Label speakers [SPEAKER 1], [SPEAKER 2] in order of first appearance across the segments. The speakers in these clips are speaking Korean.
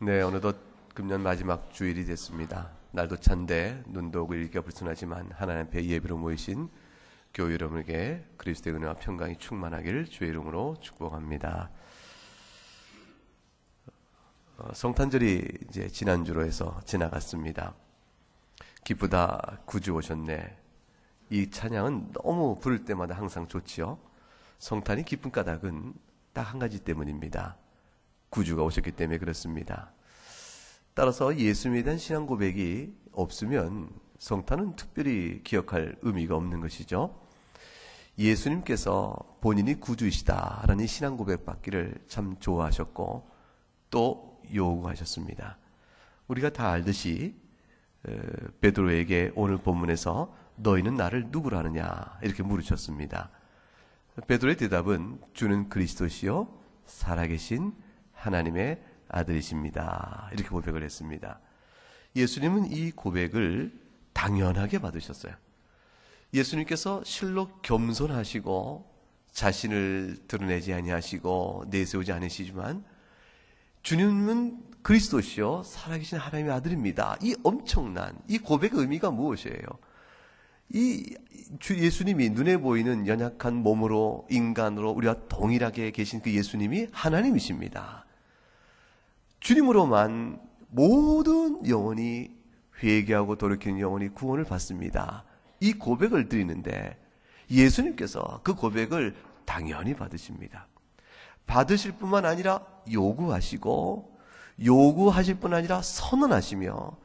[SPEAKER 1] 네, 어느덧 금년 마지막 주일이 됐습니다. 날도 찬데 눈도 오고 일기가 불순하지만 하나님 앞에 예배로 모이신 교회 여러분에게 그리스도의 은혜와 평강이 충만하기를 주의 이름으로 축복합니다. 성탄절이 이제 지난주로 해서 지나갔습니다. 기쁘다 구주 오셨네. 이 찬양은 너무 부를 때마다 항상 좋지요. 성탄이 기쁜 까닭은 딱 한 가지 때문입니다. 구주가 오셨기 때문에 그렇습니다. 따라서 예수님에 대한 신앙 고백이 없으면 성탄은 특별히 기억할 의미가 없는 것이죠. 예수님께서 본인이 구주이시다라는 신앙 고백 받기를 참 좋아하셨고 또 요구하셨습니다. 우리가 다 알듯이 베드로에게 오늘 본문에서 너희는 나를 누구로 하느냐 이렇게 물으셨습니다. 베드로의 대답은 주는 그리스도시요 살아계신 하나님의 아들이십니다. 이렇게 고백을 했습니다. 예수님은 이 고백을 당연하게 받으셨어요. 예수님께서 실로 겸손하시고 자신을 드러내지 아니하시고 내세우지 않으시지만 주님은 그리스도시요 살아계신 하나님의 아들입니다. 이 엄청난 이 고백의 의미가 무엇이에요? 이 예수님이 눈에 보이는 연약한 몸으로 인간으로 우리와 동일하게 계신 그 예수님이 하나님이십니다. 주님으로만 모든 영혼이 회개하고 돌이키는 영혼이 구원을 받습니다. 이 고백을 드리는데 예수님께서 그 고백을 당연히 받으십니다. 받으실 뿐만 아니라 요구하시고 요구하실 뿐 아니라 선언하시면서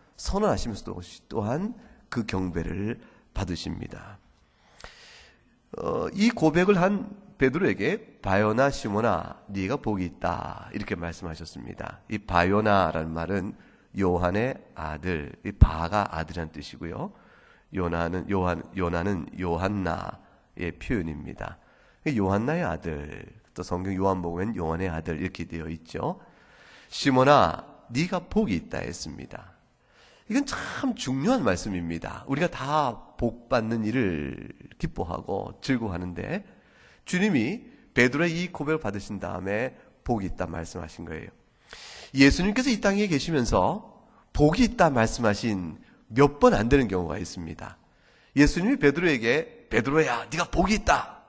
[SPEAKER 1] 또한 그 경배를 받으십니다. 이 고백을 한 베드로에게 바요나 시몬아 네가 복이 있다 이렇게 말씀하셨습니다. 이 바요나라는 말은 요한의 아들, 이 바가 아들이라는 뜻이고요. 요나는 요한나의 표현입니다. 요한나의 아들, 또 성경 요한복음엔 요한의 아들 이렇게 되어 있죠. 시몬아 네가 복이 있다 했습니다. 이건 참 중요한 말씀입니다. 우리가 다 복 받는 일을 기뻐하고 즐거워하는데 주님이 베드로의 이 고백을 받으신 다음에 복이 있다 말씀하신 거예요. 예수님께서 이 땅에 계시면서 복이 있다 말씀하신 몇 번 안 되는 경우가 있습니다. 예수님이 베드로에게 베드로야 네가 복이 있다.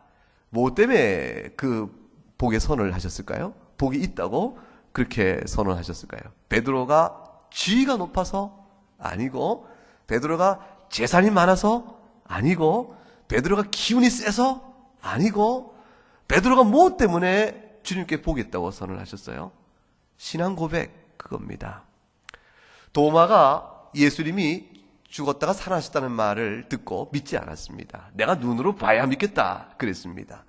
[SPEAKER 1] 뭐 때문에 그 복의 선언을 하셨을까요? 복이 있다고 그렇게 선언하셨을까요? 베드로가 지위가 높아서 아니고 베드로가 재산이 많아서 아니고 베드로가 기운이 세서 아니고 베드로가 무엇 때문에 주님께 복이 있다고 선언을 하셨어요? 신앙 고백 그겁니다. 도마가 예수님이 죽었다가 살아나셨다는 말을 듣고 믿지 않았습니다. 내가 눈으로 봐야 믿겠다 그랬습니다.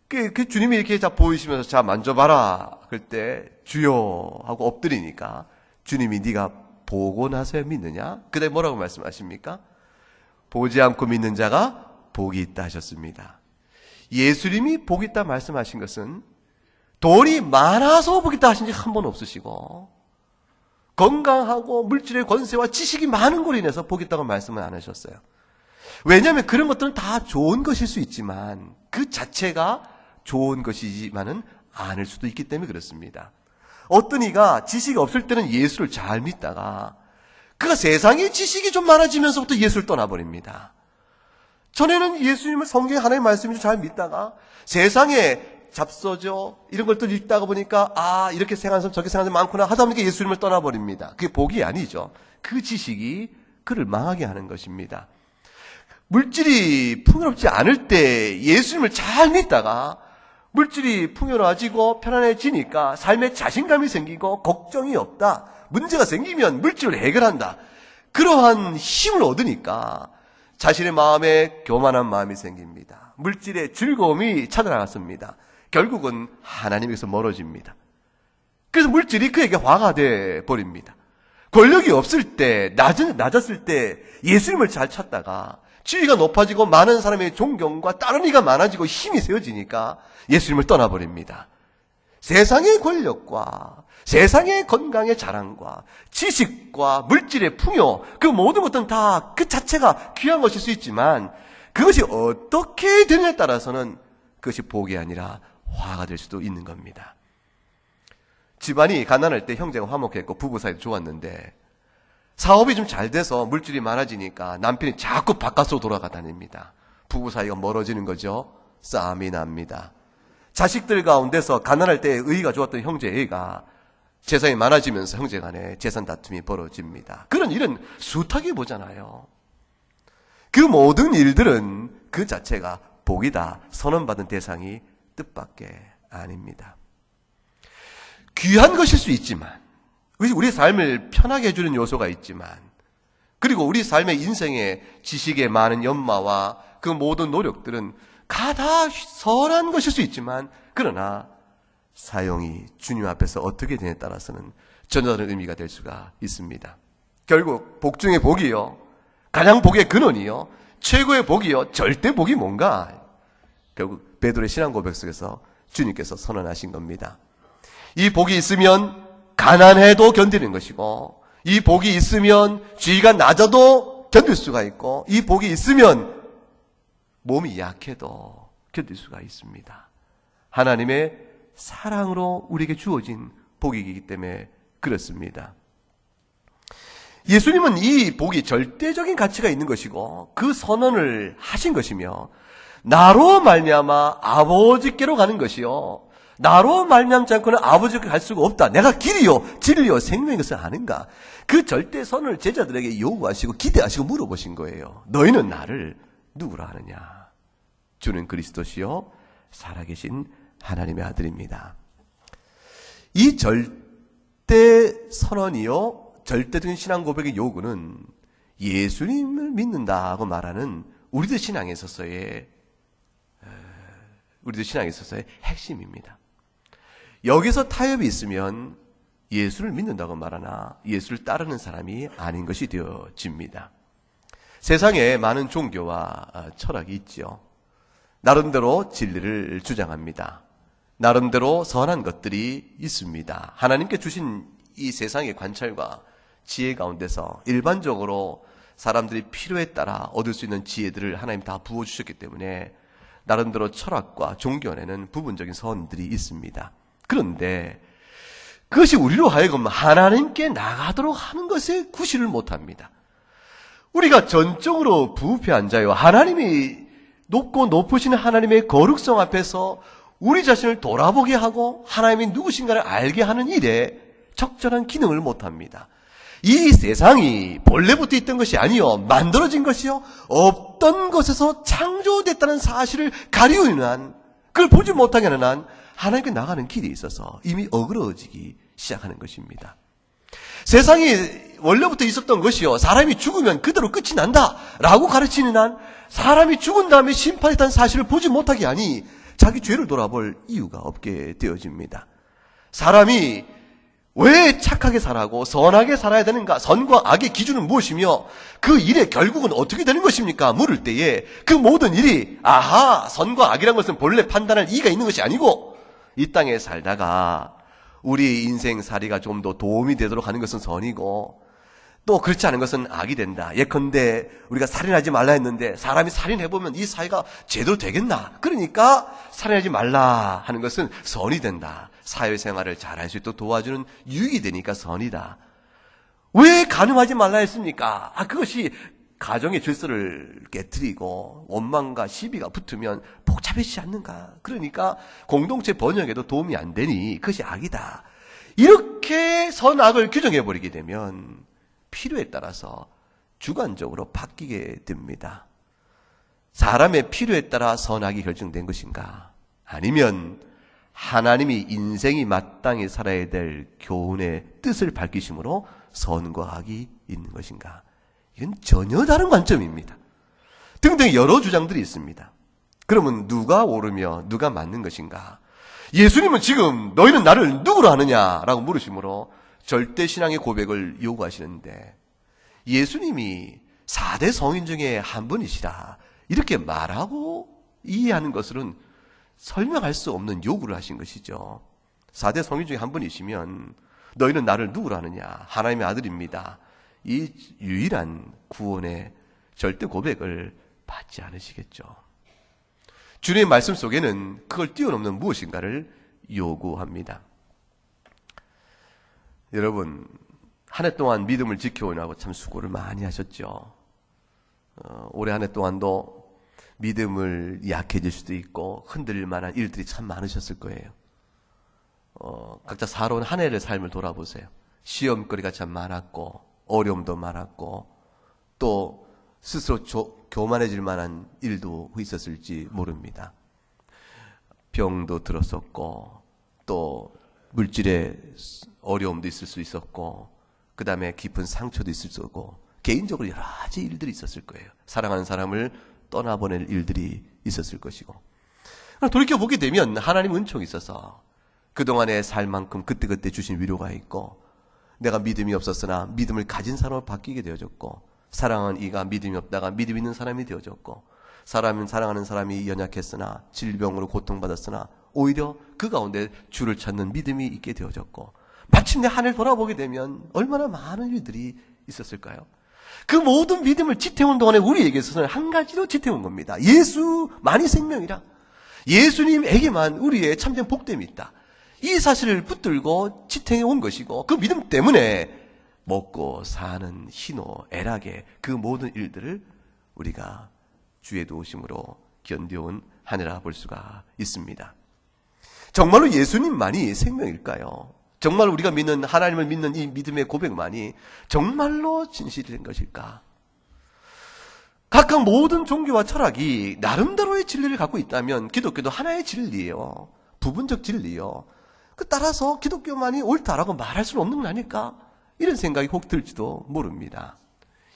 [SPEAKER 1] 그 주님이 이렇게 자 보이시면서 자 만져봐라 그럴 때 주여 하고 엎드리니까 주님이 네가 보고 나서야 믿느냐? 그때 뭐라고 말씀하십니까? 보지 않고 믿는 자가 복이 있다 하셨습니다. 예수님이 복이 있다 말씀하신 것은 돈이 많아서 복이 있다 하신 적 한 번 없으시고 건강하고 물질의 권세와 지식이 많은 걸로 인해서 복이 있다고 말씀을 안 하셨어요. 왜냐하면 그런 것들은 다 좋은 것일 수 있지만 그 자체가 좋은 것이지만은 아닐 수도 있기 때문에 그렇습니다. 어떤 이가 지식이 없을 때는 예수를 잘 믿다가 그가 세상에 지식이 좀 많아지면서부터 예수를 떠나버립니다. 전에는 예수님을 성경에 하나님의 말씀을 잘 믿다가 세상에 잡서죠 이런 것들 읽다가 보니까 이렇게 생각하는 사람 저렇게 생각하는 사람 많구나 하다 보니까 예수님을 떠나버립니다. 그게 복이 아니죠. 그 지식이 그를 망하게 하는 것입니다. 물질이 풍요롭지 않을 때 예수님을 잘 믿다가 물질이 풍요로워지고 편안해지니까 삶에 자신감이 생기고 걱정이 없다. 문제가 생기면 물질을 해결한다. 그러한 힘을 얻으니까 자신의 마음에 교만한 마음이 생깁니다. 물질의 즐거움이 찾아나갔습니다. 결국은 하나님에게서 멀어집니다. 그래서 물질이 그에게 화가 돼 버립니다. 권력이 없을 때, 낮았을 때 예수님을 잘 찾다가 지위가 높아지고 많은 사람의 존경과 따르니가 많아지고 힘이 세워지니까 예수님을 떠나버립니다. 세상의 권력과 세상의 건강의 자랑과 지식과 물질의 풍요 그 모든 것들은 다 그 자체가 귀한 것일 수 있지만 그것이 어떻게 되느냐에 따라서는 그것이 복이 아니라 화가 될 수도 있는 겁니다. 집안이 가난할 때 형제가 화목했고 부부 사이도 좋았는데 사업이 좀 잘 돼서 물질이 많아지니까 남편이 자꾸 바깥으로 돌아가 다닙니다. 부부 사이가 멀어지는 거죠. 싸움이 납니다. 자식들 가운데서 가난할 때 의의가 좋았던 형제 A가 재산이 많아지면서 형제 간에 재산 다툼이 벌어집니다. 그런 일은 숱하게 보잖아요. 그 모든 일들은 그 자체가 복이다, 선언받은 대상이 뜻밖에 아닙니다. 귀한 것일 수 있지만, 우리 삶을 편하게 해주는 요소가 있지만, 그리고 우리 삶의 인생의 지식의 많은 연마와 그 모든 노력들은 다 선한 것일 수 있지만, 그러나 사용이 주님 앞에서 어떻게 되냐에 따라서는 전혀 다른 의미가 될 수가 있습니다. 결국 복 중의 복이요, 가장 복의 근원이요, 최고의 복이요, 절대 복이 뭔가? 결국 베드로의 신앙 고백 속에서 주님께서 선언하신 겁니다. 이 복이 있으면 가난해도 견디는 것이고, 이 복이 있으면 지위가 낮아도 견딜 수가 있고, 이 복이 있으면 몸이 약해도 견딜 수가 있습니다. 하나님의 사랑으로 우리에게 주어진 복이기 때문에 그렇습니다. 예수님은 이 복이 절대적인 가치가 있는 것이고 그 선언을 하신 것이며, 나로 말미암아 아버지께로 가는 것이요, 나로 말미암지 않고는 아버지께 갈 수가 없다, 내가 길이요 진리요 생명인 것을 아는가, 그 절대 선언을 제자들에게 요구하시고 기대하시고 물어보신 거예요. 너희는 나를 누구라 하느냐? 주는 그리스도시요 살아계신 하나님의 아들입니다. 이 절대 선언이요, 절대적인 신앙 고백의 요구는 예수님을 믿는다고 말하는 우리들 신앙에 있어서의 핵심입니다. 여기서 타협이 있으면 예수를 믿는다고 말하나 예수를 따르는 사람이 아닌 것이 되어집니다. 세상에 많은 종교와 철학이 있죠. 나름대로 진리를 주장합니다. 나름대로 선한 것들이 있습니다. 하나님께 주신 이 세상의 관찰과 지혜 가운데서 일반적으로 사람들이 필요에 따라 얻을 수 있는 지혜들을 하나님 다 부어주셨기 때문에 나름대로 철학과 종교 안에는 부분적인 선들이 있습니다. 그런데 그것이 우리로 하여금 하나님께 나가도록 하는 것에 구실을 못합니다. 우리가 전적으로 부패 앉아요, 하나님이 높고 높으신 하나님의 거룩성 앞에서 우리 자신을 돌아보게 하고 하나님이 누구신가를 알게 하는 일에 적절한 기능을 못합니다. 이 세상이 본래부터 있던 것이 아니요, 만들어진 것이요, 없던 것에서 창조됐다는 사실을 가리우는 한, 그걸 보지 못하게 하는 한 하나님께 나가는 길이 있어서 이미 어그러지기 시작하는 것입니다. 세상이 원래부터 있었던 것이요, 사람이 죽으면 그대로 끝이 난다라고 가르치는 한 사람이 죽은 다음에 심판이라는 사실을 보지 못하게 하니 자기 죄를 돌아볼 이유가 없게 되어집니다. 사람이 왜 착하게 살아고 선하게 살아야 되는가, 선과 악의 기준은 무엇이며 그 일의 결국은 어떻게 되는 것입니까? 물을 때에 그 모든 일이 선과 악이라는 것은 본래 판단할 이의가 있는 것이 아니고 이 땅에 살다가 우리 인생살이가 좀 더 도움이 되도록 하는 것은 선이고 또 그렇지 않은 것은 악이 된다. 예컨대 우리가 살인하지 말라 했는데 사람이 살인해보면 이 사회가 제대로 되겠나? 그러니까 살인하지 말라 하는 것은 선이 된다. 사회생활을 잘할 수 있도록 도와주는 유익이 되니까 선이다. 왜 간음하지 말라 했습니까? 그것이 가정의 질서를 깨트리고 원망과 시비가 붙으면 복잡해지지 않는가? 그러니까 공동체 번영에도 도움이 안 되니 그것이 악이다. 이렇게 선악을 규정해버리게 되면 필요에 따라서 주관적으로 바뀌게 됩니다. 사람의 필요에 따라 선악이 결정된 것인가? 아니면 하나님이 인생이 마땅히 살아야 될 교훈의 뜻을 밝히심으로 선과 악이 있는 것인가? 이건 전혀 다른 관점입니다. 등등 여러 주장들이 있습니다. 그러면 누가 옳으며 누가 맞는 것인가? 예수님은 지금 너희는 나를 누구로 하느냐라고 물으심으로 절대신앙의 고백을 요구하시는데, 예수님이 4대 성인 중에 한 분이시라 이렇게 말하고 이해하는 것으로는 설명할 수 없는 요구를 하신 것이죠. 4대 성인 중에 한 분이시면 너희는 나를 누구로 하느냐? 하나님의 아들입니다. 이 유일한 구원의 절대 고백을 받지 않으시겠죠. 주님의 말씀 속에는 그걸 뛰어넘는 무엇인가를 요구합니다. 여러분, 한 해 동안 믿음을 지켜오느라고 참 수고를 많이 하셨죠. 올해 한 해 동안도 믿음을 약해질 수도 있고 흔들릴 만한 일들이 참 많으셨을 거예요. 각자 살아온 한 해를 삶을 돌아보세요. 시험거리가 참 많았고 어려움도 많았고 또 스스로 교만해질 만한 일도 있었을지 모릅니다. 병도 들었었고 또 물질의 어려움도 있을 수 있었고 그 다음에 깊은 상처도 있을 수 있고 개인적으로 여러 가지 일들이 있었을 거예요. 사랑하는 사람을 떠나보낼 일들이 있었을 것이고 돌이켜보게 되면 하나님 은총이 있어서 그동안의 살만큼 그때그때 주신 위로가 있고 내가 믿음이 없었으나 믿음을 가진 사람으로 바뀌게 되어졌고 사랑하는 이가 믿음이 없다가 믿음 있는 사람이 되어졌고 사랑하는 사람이 연약했으나 질병으로 고통받았으나 오히려 그 가운데 주를 찾는 믿음이 있게 되어졌고 마침내 한 해를 돌아보게 되면 얼마나 많은 일들이 있었을까요? 그 모든 믿음을 지태온 동안에 우리에게 있어서는 한 가지로 지태온 겁니다. 예수만이 생명이라. 예수님에게만 우리의 참된 복됨이 있다. 이 사실을 붙들고 지탱해 온 것이고 그 믿음 때문에 먹고 사는 희노 애락의 그 모든 일들을 우리가 주의 도우심으로 견뎌온 한 해라 볼 수가 있습니다. 정말로 예수님만이 생명일까요? 정말 우리가 믿는 하나님을 믿는 이 믿음의 고백만이 정말로 진실된 것일까? 각각 모든 종교와 철학이 나름대로의 진리를 갖고 있다면 기독교도 하나의 진리예요. 부분적 진리요. 따라서 기독교만이 옳다라고 말할 수는 없는 거 아닐까? 이런 생각이 혹 들지도 모릅니다.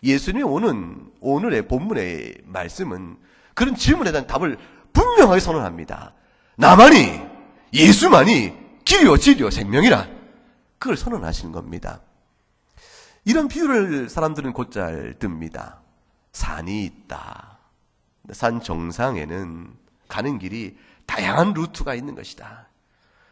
[SPEAKER 1] 예수님이 오는 오늘의 본문의 말씀은 그런 질문에 대한 답을 분명하게 선언합니다. 나만이 예수만이 길이요 진리요 생명이라 그걸 선언하시는 겁니다. 이런 비유를 사람들은 곧잘 듭니다. 산이 있다. 산 정상에는 가는 길이 다양한 루트가 있는 것이다.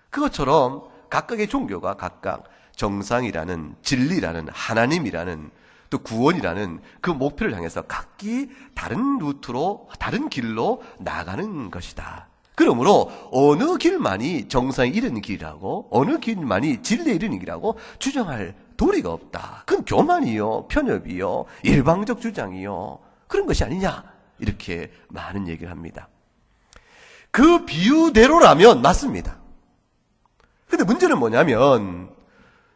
[SPEAKER 1] 그것처럼 각각의 종교가 각각 정상이라는 진리라는 하나님이라는 또 구원이라는 그 목표를 향해서 각기 다른 루트로 다른 길로 나가는 것이다. 그러므로 어느 길만이 정상에 이르는 길이라고 어느 길만이 진리에 이르는 길이라고 주장할 도리가 없다. 그건 교만이요 편협이요 일방적 주장이요 그런 것이 아니냐 이렇게 많은 얘기를 합니다. 그 비유대로라면 맞습니다. 근데 문제는 뭐냐면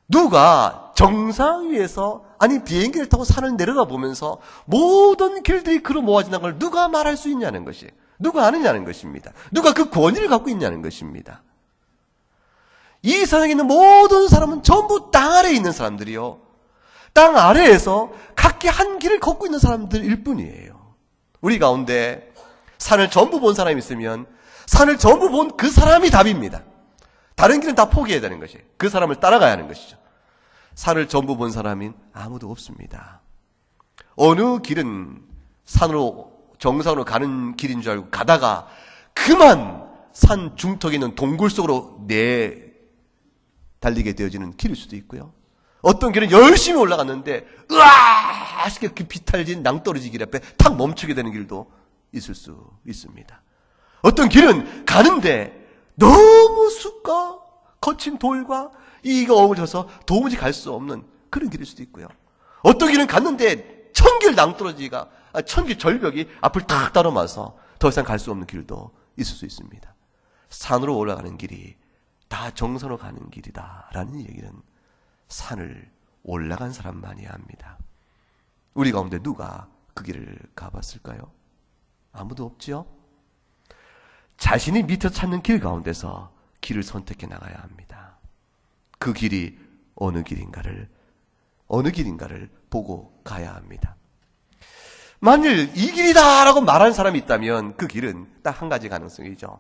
[SPEAKER 1] 누가 정상 위에서 아니 비행기를 타고 산을 내려가 보면서 모든 길들이 그로 모아진다는 걸 누가 말할 수 있냐는 것이 누가 아느냐는 것입니다. 누가 그 권위를 갖고 있냐는 것입니다. 이 세상에 있는 모든 사람은 전부 땅 아래에 있는 사람들이요. 땅 아래에서 각기 한 길을 걷고 있는 사람들일 뿐이에요. 우리 가운데 산을 전부 본 사람이 있으면 산을 전부 본 그 사람이 답입니다. 다른 길은 다 포기해야 되는 것이에요. 그 사람을 따라가야 하는 것이죠. 산을 전부 본 사람인 아무도 없습니다. 어느 길은 산으로 정상으로 가는 길인 줄 알고 가다가 그만 산 중턱에 있는 동굴 속으로 달리게 되어지는 길일 수도 있고요. 어떤 길은 열심히 올라갔는데 으아 하시게 그 비탈진 낭떠러지 길 앞에 탁 멈추게 되는 길도 있을 수 있습니다. 어떤 길은 가는데 너무 숲과 거친 돌과 이가 어우러져서 도무지 갈 수 없는 그런 길일 수도 있고요. 어떤 길은 갔는데 천길 낭떠러지가 천길 절벽이 앞을 탁 따로마서 더 이상 갈 수 없는 길도 있을 수 있습니다. 산으로 올라가는 길이 다 정선으로 가는 길이다라는 얘기는 산을 올라간 사람만이 합니다. 우리 가운데 누가 그 길을 가봤을까요? 아무도 없지요? 자신이 미처 찾는 길 가운데서 길을 선택해 나가야 합니다. 그 길이 어느 길인가를 보고 가야 합니다. 만일 이 길이다라고 말하는 사람이 있다면 그 길은 딱 한 가지 가능성이죠.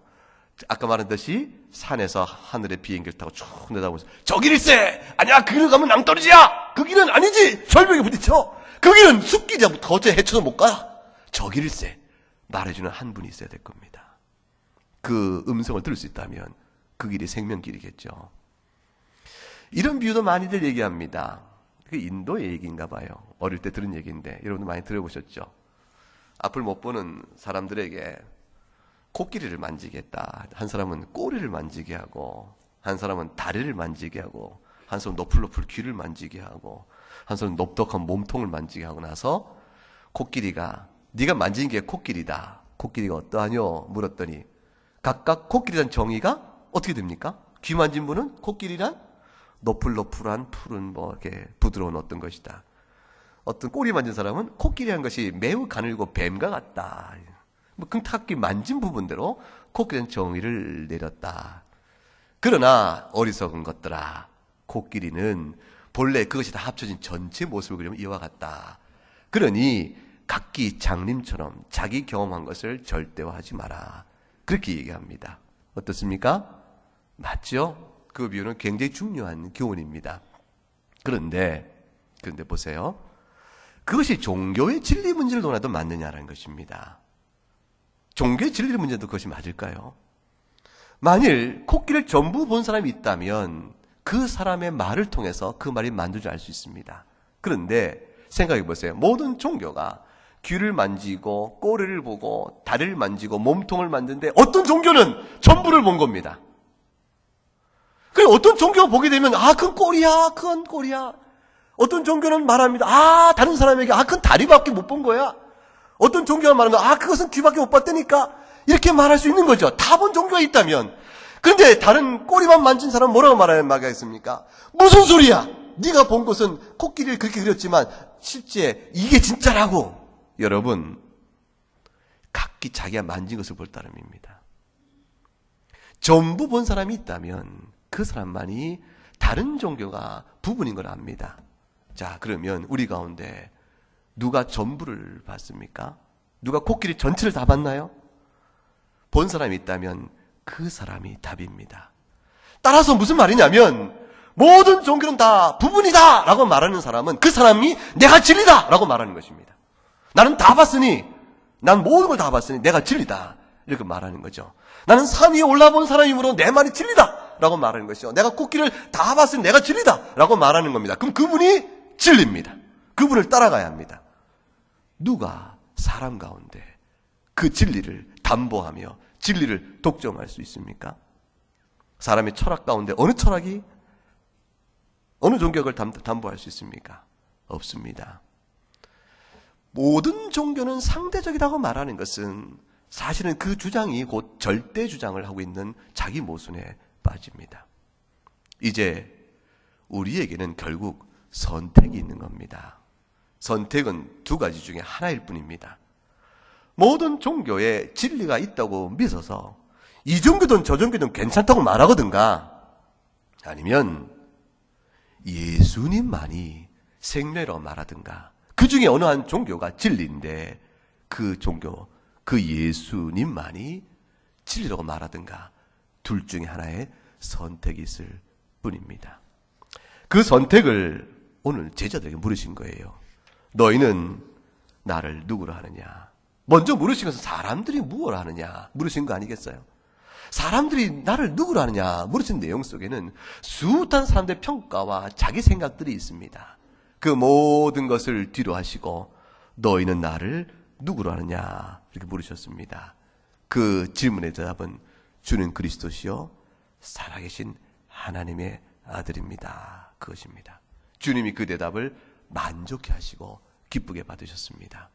[SPEAKER 1] 아까 말했듯이 산에서 하늘의 비행기를 타고 쭉 내다보면서 저 길일세! 아니야 그 길을 가면 낭떠러지야! 그 길은 아니지! 절벽에 부딪혀! 그 길은 숲길이야 도저히 헤쳐도 못 가! 저 길일세! 말해주는 한 분이 있어야 될 겁니다. 그 음성을 들을 수 있다면 그 길이 생명길이겠죠. 이런 비유도 많이들 얘기합니다. 그 인도의 얘기인가 봐요. 어릴 때 들은 얘기인데 여러분도 많이 들어보셨죠? 앞을 못 보는 사람들에게 코끼리를 만지게 했다. 한 사람은 꼬리를 만지게 하고 한 사람은 다리를 만지게 하고 한 손 너풀너풀 귀를 만지게 하고 한 손 넓적한 몸통을 만지게 하고 나서 코끼리가 네가 만진 게 코끼리다. 코끼리가 어떠하뇨? 물었더니 각각 코끼리란 정의가 어떻게 됩니까? 귀 만진 분은 코끼리란 너풀너풀한 푸른 이렇게 부드러운 어떤 것이다. 어떤 꼬리 만진 사람은 코끼리한 것이 매우 가늘고 뱀과 같다. 끔찍하게 만진 부분대로 코끼리는 정의를 내렸다. 그러나 어리석은 것들아, 코끼리는 본래 그것이 다 합쳐진 전체 모습을 그리면 이와 같다. 그러니 각기 장님처럼 자기 경험한 것을 절대화하지 마라. 그렇게 얘기합니다. 어떻습니까? 맞죠? 그 비유는 굉장히 중요한 교훈입니다. 그런데 보세요. 그것이 종교의 진리 문제를 논하도 맞느냐라는 것입니다. 종교의 진리 문제도 그것이 맞을까요? 만일 코끼리를 전부 본 사람이 있다면 그 사람의 말을 통해서 그 말이 만두줄 알 수 있습니다. 그런데 생각해 보세요. 모든 종교가 귀를 만지고 꼬리를 보고 다리를 만지고 몸통을 만드는데 어떤 종교는 전부를 본 겁니다. 그리고 어떤 종교가 보게 되면 그건 꼬리야, 그건 꼬리야. 어떤 종교는 말합니다. 다른 사람에게 그건 다리밖에 못 본 거야. 어떤 종교가 말합니다. 그것은 귀밖에 못 봤다니까. 이렇게 말할 수 있는 거죠. 다 본 종교가 있다면. 그런데 다른 꼬리만 만진 사람은 뭐라고 말하겠습니까? 무슨 소리야? 네가 본 것은 코끼리를 그렇게 그렸지만 실제 이게 진짜라고. 여러분, 각기 자기가 만진 것을 볼 따름입니다. 전부 본 사람이 있다면 그 사람만이 다른 종교가 부분인 걸 압니다. 자, 그러면 우리 가운데 누가 전부를 봤습니까? 누가 코끼리 전체를 다 봤나요? 본 사람이 있다면 그 사람이 답입니다. 따라서 무슨 말이냐면 모든 종교는 다 부분이다 라고 말하는 사람은 그 사람이 내가 진리다 라고 말하는 것입니다. 나는 다 봤으니, 난 모든 걸 다 봤으니 내가 진리다 이렇게 말하는 거죠. 나는 산 위에 올라본 사람이므로 내 말이 진리다 라고 말하는 것이죠. 내가 코끼리를 다 봤으니 내가 진리다 라고 말하는 겁니다. 그럼 그분이 진리입니다. 그분을 따라가야 합니다. 누가 사람 가운데 그 진리를 담보하며 진리를 독점할 수 있습니까? 사람의 철학 가운데 어느 철학이 어느 종교를 담보할 수 있습니까? 없습니다. 모든 종교는 상대적이라고 말하는 것은 사실은 그 주장이 곧 절대 주장을 하고 있는 자기 모순에 빠집니다. 이제 우리에게는 결국 선택이 있는 겁니다. 선택은 두 가지 중에 하나일 뿐입니다. 모든 종교에 진리가 있다고 믿어서 이 종교든 저 종교든 괜찮다고 말하거든가, 아니면 예수님만이 생명이라고 말하든가, 그 중에 어느 한 종교가 진리인데 그 종교, 그 예수님만이 진리라고 말하든가, 둘 중에 하나의 선택이 있을 뿐입니다. 그 선택을 오늘 제자들에게 물으신 거예요. 너희는 나를 누구로 하느냐? 먼저 물으신 것은 사람들이 무엇을 하느냐 물으신 거 아니겠어요? 사람들이 나를 누구로 하느냐 물으신 내용 속에는 숱한 사람들의 평가와 자기 생각들이 있습니다. 그 모든 것을 뒤로 하시고 너희는 나를 누구로 하느냐 이렇게 물으셨습니다. 그 질문의 대답은 주는 그리스도시요 살아계신 하나님의 아들입니다. 그것입니다. 주님이 그 대답을 만족해 하시고 기쁘게 받으셨습니다.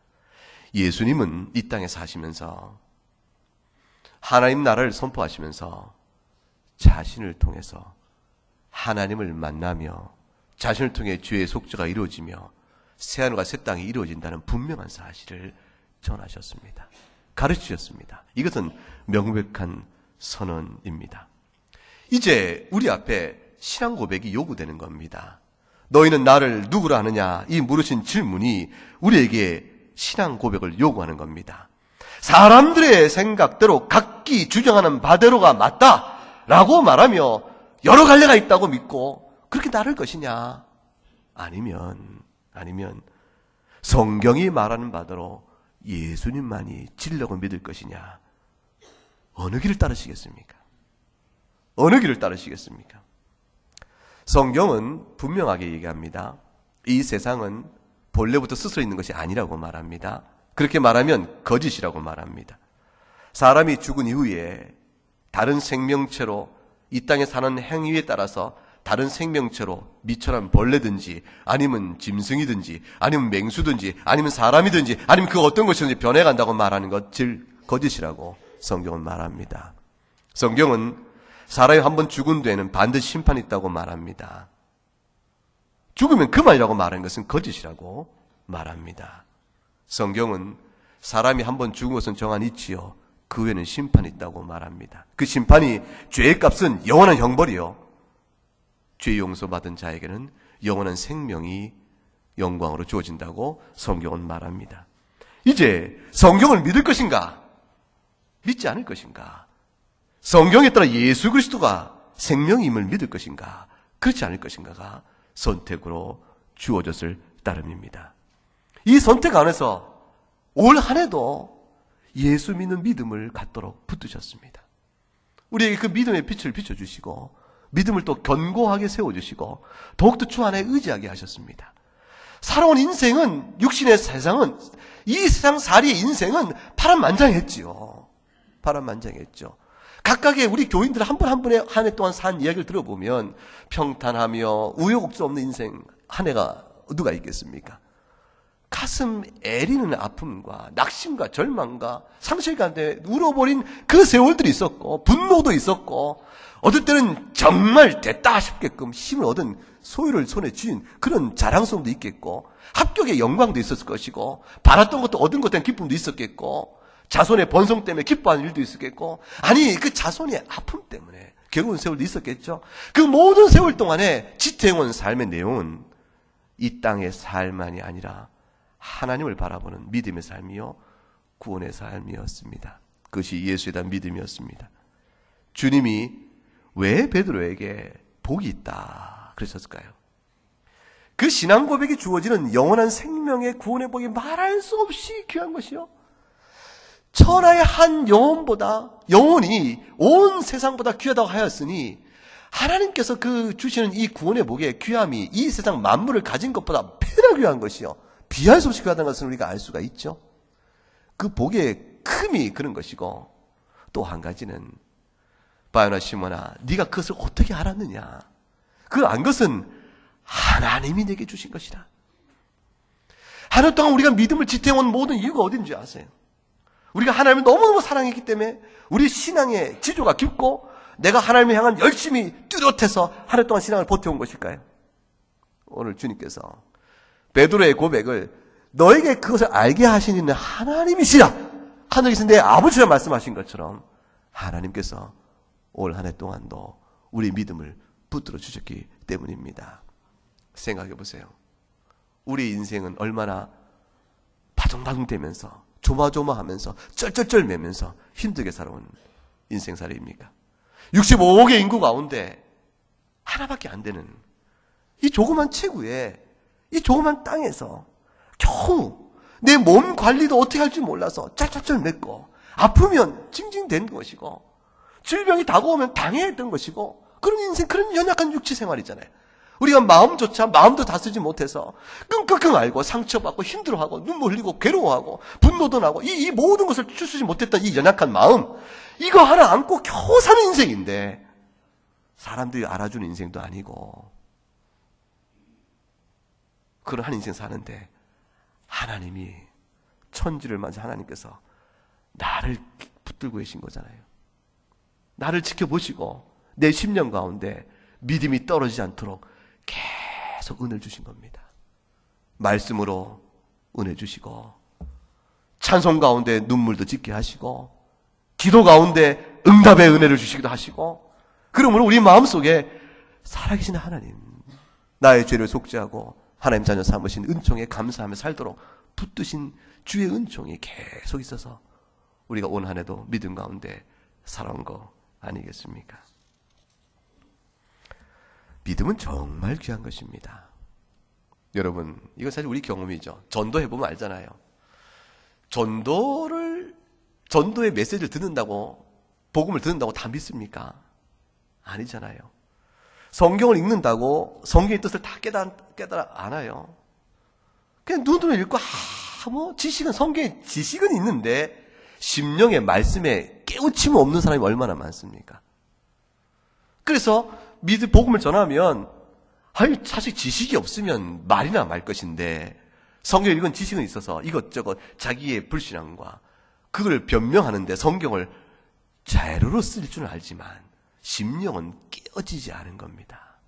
[SPEAKER 1] 예수님은 이 땅에 사시면서 하나님 나라를 선포하시면서 자신을 통해서 하나님을 만나며 자신을 통해 죄의 속죄가 이루어지며 새하늘과 새 땅이 이루어진다는 분명한 사실을 전하셨습니다. 가르치셨습니다. 이것은 명백한 선언입니다. 이제 우리 앞에 신앙 고백이 요구되는 겁니다. 너희는 나를 누구로 하느냐 이 물으신 질문이 우리에게 신앙 고백을 요구하는 겁니다. 사람들의 생각대로 각기 주장하는 바대로가 맞다라고 말하며 여러 갈래가 있다고 믿고 그렇게 나를 것이냐, 아니면 성경이 말하는 바대로 예수님만이 진리라고 믿을 것이냐, 어느 길을 따르시겠습니까? 어느 길을 따르시겠습니까? 성경은 분명하게 얘기합니다. 이 세상은 본래부터 스스로 있는 것이 아니라고 말합니다. 그렇게 말하면 거짓이라고 말합니다. 사람이 죽은 이후에 다른 생명체로 이 땅에 사는 행위에 따라서 다른 생명체로 미천한 벌레든지 아니면 짐승이든지 아니면 맹수든지 아니면 사람이든지 아니면 그 어떤 것이든지 변해간다고 말하는 것 거짓이라고 성경은 말합니다. 성경은 사람이 한번 죽은 뒤에는 반드시 심판이 있다고 말합니다. 죽으면 그만이라고 말하는 것은 거짓이라고 말합니다. 성경은 사람이 한번 죽은 것은 정한 이치요 그 후에는 심판이 있다고 말합니다. 그 심판이 죄의 값은 영원한 형벌이요 죄 용서받은 자에게는 영원한 생명이 영광으로 주어진다고 성경은 말합니다. 이제 성경을 믿을 것인가? 믿지 않을 것인가? 성경에 따라 예수 그리스도가 생명임을 믿을 것인가? 그렇지 않을 것인가가 선택으로 주어졌을 따름입니다. 이 선택 안에서 올 한 해도 예수 믿는 믿음을 갖도록 붙드셨습니다. 우리에게 그 믿음의 빛을 비춰주시고 믿음을 또 견고하게 세워주시고 더욱더 주 안에 의지하게 하셨습니다. 살아온 인생은 육신의 세상은 이 세상 살이의 인생은 파란만장했지요. 파란만장했죠. 각각의 우리 교인들 한 분 한 분의 한 해 동안 산 이야기를 들어보면 평탄하며 우여곡절 없는 인생 한 해가 누가 있겠습니까? 가슴 애리는 아픔과 낙심과 절망과 상실 가운데 울어버린 그 세월들이 있었고 분노도 있었고 어떨 때는 정말 됐다 싶게끔 힘을 얻은 소유를 손에 쥐인 그런 자랑스러움도 있겠고 합격의 영광도 있었을 것이고 바랐던 것도 얻은 것에 대한 기쁨도 있었겠고 자손의 번성 때문에 기뻐하는 일도 있었겠고 아니 그 자손의 아픔 때문에 괴로운 세월도 있었겠죠. 그 모든 세월 동안에 지탱온 삶의 내용은 이 땅의 삶만이 아니라 하나님을 바라보는 믿음의 삶이요 구원의 삶이었습니다. 그것이 예수에 대한 믿음이었습니다. 주님이 왜 베드로에게 복이 있다 그러셨을까요? 그 신앙 고백이 주어지는 영원한 생명의 구원의 복이 말할 수 없이 귀한 것이요 천하의 한 영혼이 온 세상보다 귀하다고 하였으니 하나님께서 그 주시는 이 구원의 복의 귀함이 이 세상 만물을 가진 것보다 배나 귀한 것이요 비할 수 없이 귀하다는 것을 우리가 알 수가 있죠. 그 복의 큼이 그런 것이고 또 한 가지는 바요나 시몬아 네가 그것을 어떻게 알았느냐 그 안 것은 하나님이 내게 주신 것이라. 한 해 동안 우리가 믿음을 지탱해온 모든 이유가 어딘지 아세요? 우리가 하나님을 너무너무 사랑했기 때문에 우리 신앙의 지조가 깊고 내가 하나님을 향한 열심히 뚜렷해서 한 해 동안 신앙을 버텨온 것일까요? 오늘 주님께서 베드로의 고백을 너에게 그것을 알게 하시는 하나님이시라 하늘에 계신 내 아버지라 말씀하신 것처럼 하나님께서 올 한 해 동안도 우리 믿음을 붙들어 주셨기 때문입니다. 생각해 보세요. 우리 인생은 얼마나 바둥바둥대면서 조마조마하면서 쩔쩔쩔 매면서 힘들게 살아온 인생살이입니까? 65억의 인구 가운데 하나밖에 안 되는 이 조그만 체구에 이 조그만 땅에서 겨우 내 몸 관리도 어떻게 할지 몰라서 쩔쩔쩔 맺고 아프면 징징댄 것이고 질병이 다가오면 당해했던 것이고 그런 인생 그런 연약한 육체 생활이잖아요. 우리가 마음도 다스리지 못해서 끙끙끙 앓고 상처받고 힘들어하고 눈물 흘리고 괴로워하고 분노도 나고 이 모든 것을 추스지 못했던 이 연약한 마음 이거 하나 안고 겨우 사는 인생인데 사람들이 알아주는 인생도 아니고 그런 한 인생 사는데 하나님이 천지를 만든 하나님께서 나를 붙들고 계신 거잖아요. 나를 지켜보시고 내 심령 가운데 믿음이 떨어지지 않도록 계속 은혜를 주신 겁니다. 말씀으로 은혜 주시고 찬송 가운데 눈물도 짓게 하시고 기도 가운데 응답의 은혜를 주시기도 하시고 그러므로 우리 마음속에 살아계신 하나님 나의 죄를 속죄하고 하나님 자녀 삼으신 은총에 감사하며 살도록 붙드신 주의 은총이 계속 있어서 우리가 온 한 해도 믿음 가운데 살아온 거 아니겠습니까? 믿음은 정말 귀한 것입니다. 여러분, 이거 사실 우리 경험이죠. 전도해보면 알잖아요. 전도의 메시지를 듣는다고, 복음을 듣는다고 다 믿습니까? 아니잖아요. 성경을 읽는다고 성경의 뜻을 다 깨달아 안아요. 그냥 눈으로 읽고, 지식은, 성경의 지식은 있는데, 심령의 말씀에 깨우침이 없는 사람이 얼마나 많습니까? 그래서 복음을 전하면 사실 지식이 없으면 말이나 말 것인데 성경 읽은 지식은 있어서 이것저것 자기의 불신앙과 그걸 변명하는데 성경을 자료로 쓸 줄은 알지만 심령은 깨어지지 않은 겁니다.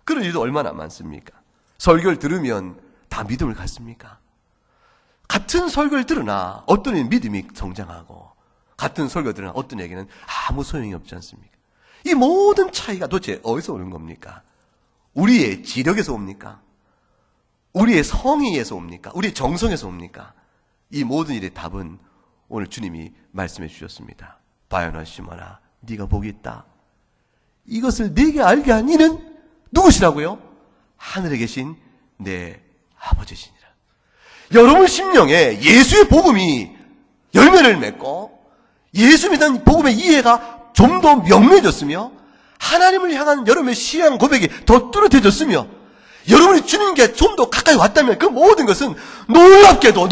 [SPEAKER 1] 그런 일도 얼마나 많습니까? 설교를 들으면 다 믿음을 갖습니까? 같은 설교를 들으나 어떤 이는 믿음이 성장하고 같은 설교를 들으나 어떤 얘기는 아무 소용이 없지 않습니까? 이 모든 차이가 도대체 어디서 오는 겁니까? 우리의 지력에서 옵니까? 우리의 성의에서 옵니까? 우리의 정성에서 옵니까? 이 모든 일의 답은 오늘 주님이 말씀해 주셨습니다. 바요나 시몬아, 네가 복이 있다. 이것을 네게 알게 한 이는 누구시라고요? 하늘에 계신 내 아버지시니라. 여러분 심령에 예수의 복음이 열매를 맺고 예수에 대한 복음의 이해가 좀 더 명료해졌으며 하나님을 향한 여러분의 신앙 고백이 더 뚜렷해졌으며 여러분이 주님께 좀 더 가까이 왔다면 그 모든 것은 놀랍게도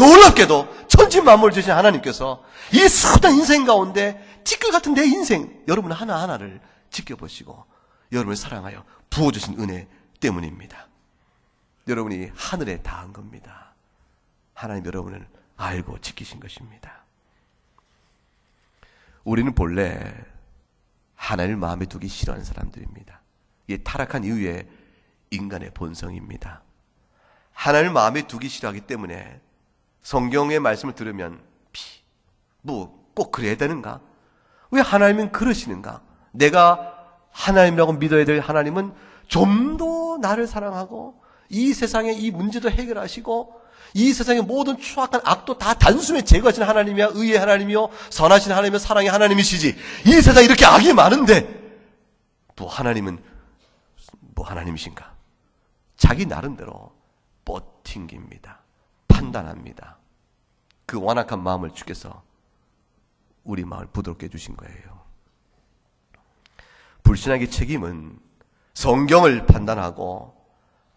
[SPEAKER 1] 천지만물을 주신 하나님께서 이 수단 인생 가운데 티끌 같은 내 인생 여러분 하나하나를 지켜보시고 여러분을 사랑하여 부어주신 은혜 때문입니다. 여러분이 하늘에 닿은 겁니다. 하나님 여러분을 알고 지키신 것입니다. 우리는 본래 하나님을 마음에 두기 싫어하는 사람들입니다. 이게 타락한 이후에 인간의 본성입니다. 하나님을 마음에 두기 싫어하기 때문에 성경의 말씀을 들으면 꼭 그래야 되는가? 왜 하나님은 그러시는가? 내가 하나님이라고 믿어야 될 하나님은 좀 더 나를 사랑하고 이 세상의 이 문제도 해결하시고 이 세상의 모든 추악한 악도 다 단숨에 제거하시는 하나님이야 의의 하나님이요 선하신 하나님이요 사랑의 하나님이시지. 이 세상에 이렇게 악이 많은데 또 하나님은 뭐 하나님이신가? 자기 나름대로 버팅깁니다. 판단합니다. 그 완악한 마음을 주께서 우리 마음을 부드럽게 해주신 거예요. 불신앙의 책임은 성경을 판단하고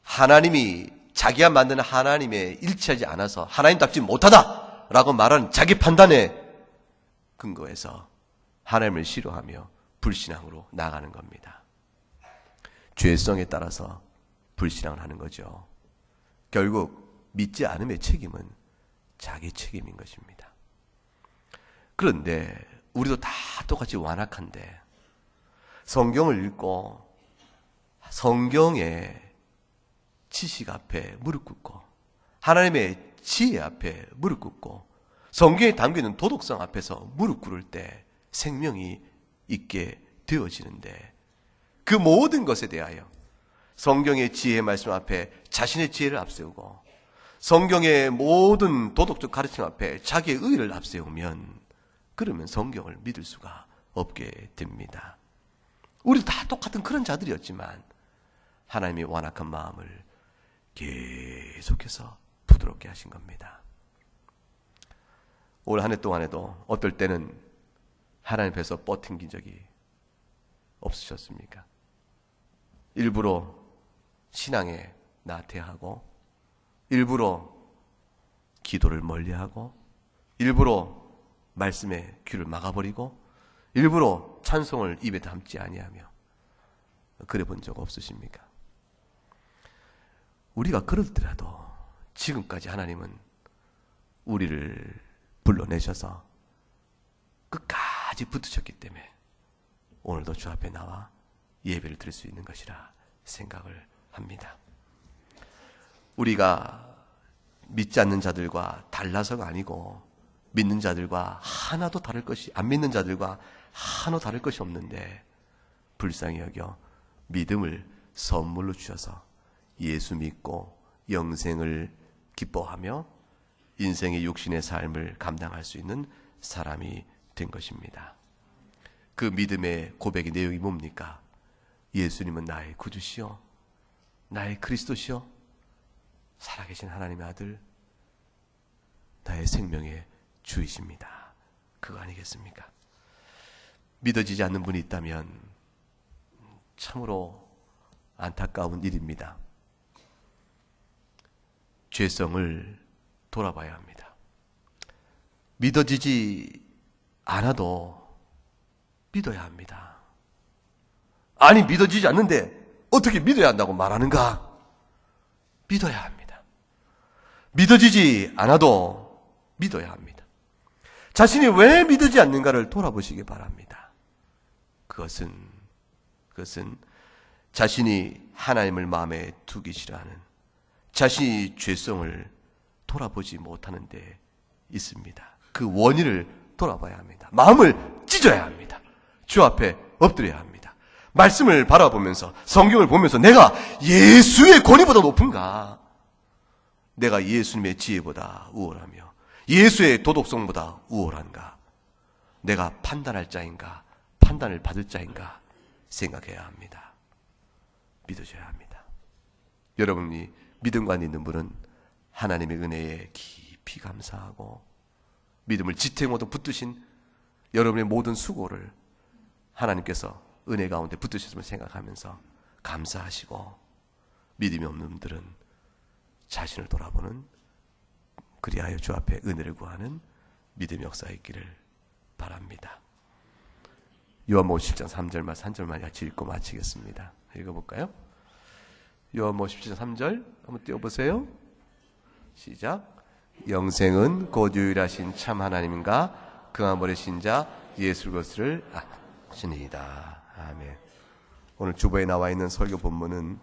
[SPEAKER 1] 하나님이 자기가 만드는 하나님에 일치하지 않아서 하나님답지 못하다라고 말하는 자기 판단에 근거해서 하나님을 싫어하며 불신앙으로 나아가는 겁니다. 죄성에 따라서 불신앙을 하는 거죠. 결국 믿지 않음의 책임은 자기 책임인 것입니다. 그런데 우리도 다 똑같이 완악한데 성경을 읽고 성경의 지식 앞에 무릎 꿇고 하나님의 지혜 앞에 무릎 꿇고 성경에 담겨있는 도덕성 앞에서 무릎 꿇을 때 생명이 있게 되어지는데 그 모든 것에 대하여 성경의 지혜의 말씀 앞에 자신의 지혜를 앞세우고 성경의 모든 도덕적 가르침 앞에 자기의 의를 앞세우면 그러면 성경을 믿을 수가 없게 됩니다. 우리도 다 똑같은 그런 자들이었지만 하나님이 완악한 마음을 계속해서 부드럽게 하신 겁니다. 올 한 해 동안에도 어떨 때는 하나님 앞에서 뻗팅긴 적이 없으셨습니까? 일부러 신앙에 나태하고 일부러 기도를 멀리하고 일부러 말씀에 귀를 막아버리고 일부러 찬송을 입에 담지 아니하며 그래 본 적 없으십니까? 우리가 그러더라도 지금까지 하나님은 우리를 불러내셔서 끝까지 붙으셨기 때문에 오늘도 주 앞에 나와 예배를 드릴 수 있는 것이라 생각을 합니다. 우리가 믿지 않는 자들과 달라서가 아니고 믿는 자들과 하나도 다를 것이 안 믿는 자들과 하나도 다를 것이 없는데 불쌍히 여겨 믿음을 선물로 주셔서 예수 믿고 영생을 기뻐하며 인생의 육신의 삶을 감당할 수 있는 사람이 된 것입니다. 그 믿음의 고백의 내용이 뭡니까? 예수님은 나의 구주시요 나의 그리스도시요 살아계신 하나님의 아들 나의 생명의 주이십니다. 그거 아니겠습니까? 믿어지지 않는 분이 있다면 참으로 안타까운 일입니다. 죄성을 돌아봐야 합니다. 믿어지지 않아도 믿어야 합니다. 아니, 믿어지지 않는데 어떻게 믿어야 한다고 말하는가? 믿어야 합니다. 믿어지지 않아도 믿어야 합니다. 자신이 왜 믿어지지 않는가를 돌아보시기 바랍니다. 그것은 자신이 하나님을 마음에 두기 싫어하는, 자신이 죄성을 돌아보지 못하는 데 있습니다. 그 원인을 돌아봐야 합니다. 마음을 찢어야 합니다. 주 앞에 엎드려야 합니다. 말씀을 바라보면서, 성경을 보면서 내가 예수의 권위보다 높은가? 내가 예수님의 지혜보다 우월하며 예수의 도덕성보다 우월한가? 내가 판단할 자인가? 판단을 받을 자인가? 생각해야 합니다. 믿어줘야 합니다. 여러분이 믿음관 있는 분은 하나님의 은혜에 깊이 감사하고 믿음을 지탱으로 붙드신 여러분의 모든 수고를 하나님께서 은혜 가운데 붙드셨음을 생각하면서 감사하시고, 믿음이 없는 분들은 자신을 돌아보는, 그리하여 주 앞에 은혜를 구하는 믿음의 역사가 있기를 바랍니다. 요한복음 10장 3절 말씀 한 절만 같이 읽고 마치겠습니다. 읽어볼까요? 요한복음 10장 3절 한번 띄워보세요. 시작. 영생은 곧 유일하신 참 하나님인가 그가 보내신 자 예수 그리스도를 아시니이다. 아멘. 오늘 주보에 나와 있는 설교 본문은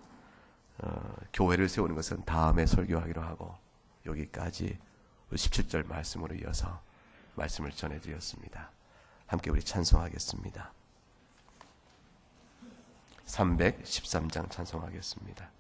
[SPEAKER 1] 교회를 세우는 것은 다음에 설교하기로 하고, 여기까지 17절 말씀으로 이어서 말씀을 전해드렸습니다. 함께 우리 찬송하겠습니다. 313장 찬송하겠습니다.